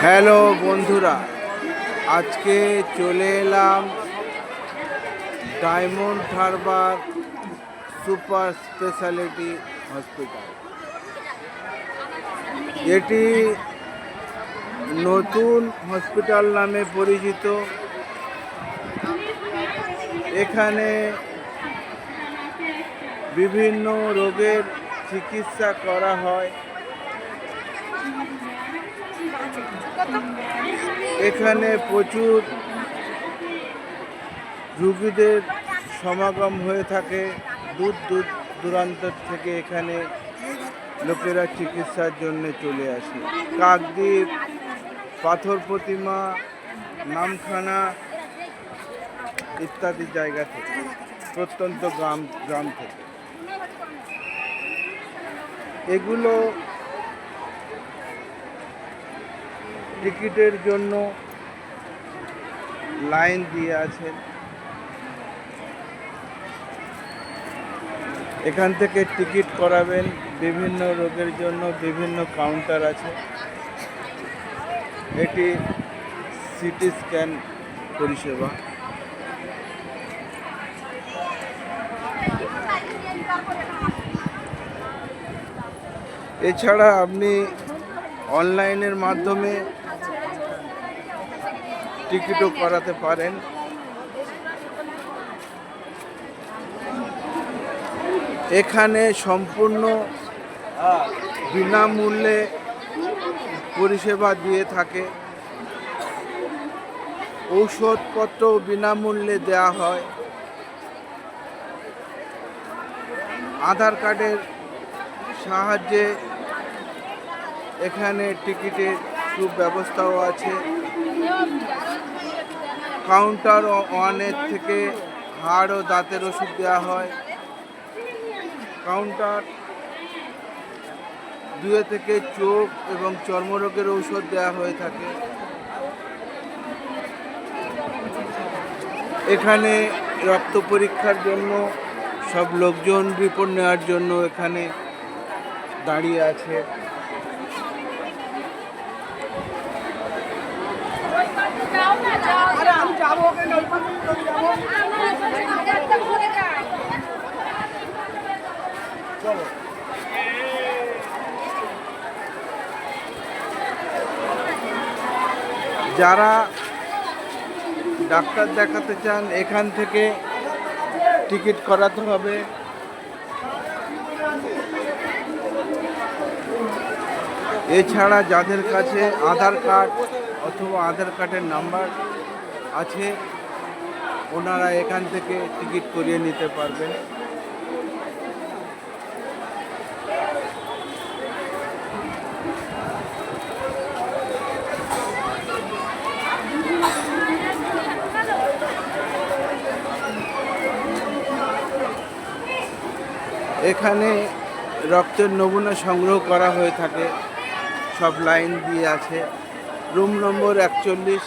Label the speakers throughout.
Speaker 1: Hello বন্ধুরা, আজকে চলে এলাম diamond Harbour super speciality hospital. এটি নতুন হসপিটাল নামে পরিচিত। এখানে বিভিন্ন রোগের চিকিৎসা করা হয়। এখানে প্রচুর রোগীদের সমাগম হয়ে থাকে। দূর দূরান্ত থেকে এখানে লোকেরা চিকিৎসার জন্য চলে আসে। কাকদ্বীপ, পাথর প্রতিমা, নামখানা ইত্যাদি জায়গা থেকে, প্রত্যন্ত গ্রাম থেকে। এগুলো টিকিটের জন্য লাইন দিয়ে আছেন। এখান থেকে টিকিট করাবেন। বিভিন্ন রোগের জন্য বিভিন্ন কাউন্টার আছে। এটি সিটি স্ক্যান পরিষেবা। এছাড়া আপনি অনলাইনের মাধ্যমে টিকিটও করাতে পারেন। এখানে সম্পূর্ণ বিনামূল্যে পরিষেবা দিয়ে থাকে। ঔষধপত্র বিনামূল্যে দেওয়া হয়। আধার কার্ডের সাহায্যে এখানে টিকিটের সুব্যবস্থাও আছে। কাউন্টার 1 থেকে হাড় ও দাঁতের ওষুধ দেওয়া হয়। কাউন্টার 2 থেকে চোখ এবং চর্মরোগের ঔষধ দেওয়া হয়ে থাকে। এখানে রক্ত পরীক্ষার জন্য সব লোকজন রিপোর্ট নেওয়ার জন্য এখানে দাঁড়িয়ে আছে। যারা ডাক্তার দেখাতে চান এখান থেকে টিকিট করাতে হবে। এছাড়া যাদের কাছে আধার কার্ড অথবা আধার কার্ডের নাম্বার আছে, ওনারা এখান থেকে টিকিট করিয়ে নিতে পারবেন। এখানে রক্তের নমুনা সংগ্রহ করা হয়ে থাকে। সব লাইন দিয়ে আছে। Room number 41।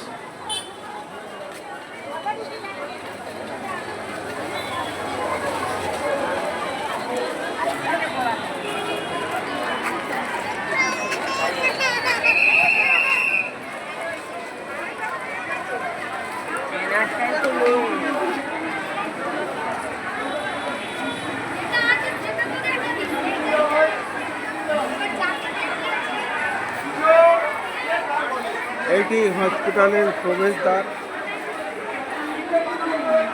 Speaker 1: এটি হসপিটালের প্রবেশদ্বার।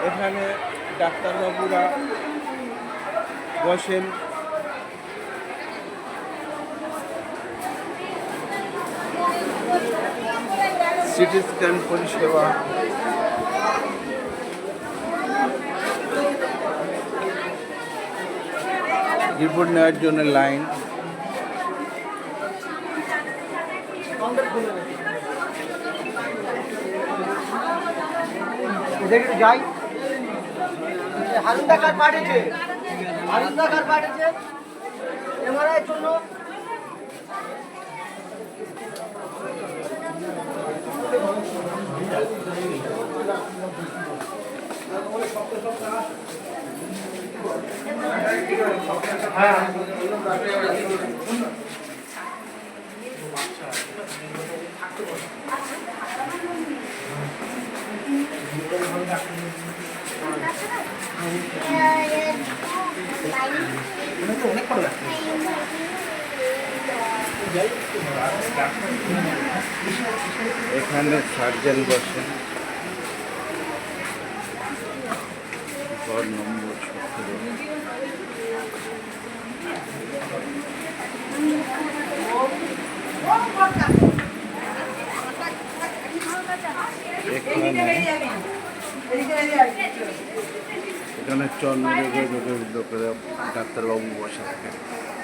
Speaker 1: এখানে ডাক্তারবাবুরা বসেন। সিটি স্ক্যান পরিষেবা। রিপোর্ট নেওয়ার জন্য লাইন।
Speaker 2: যাই হারুন্দা কার পাঠিয়েছে, হারুন্দা কার পাঠিয়েছে এমআরআই জন্য। হ্যাঁ
Speaker 1: এখানে সার্জেন বসেন, ঘর নম্বর 17। এখানে চন্দ্ররোগের লোকেরা ডাক্তারবাবু বসে থাকেন।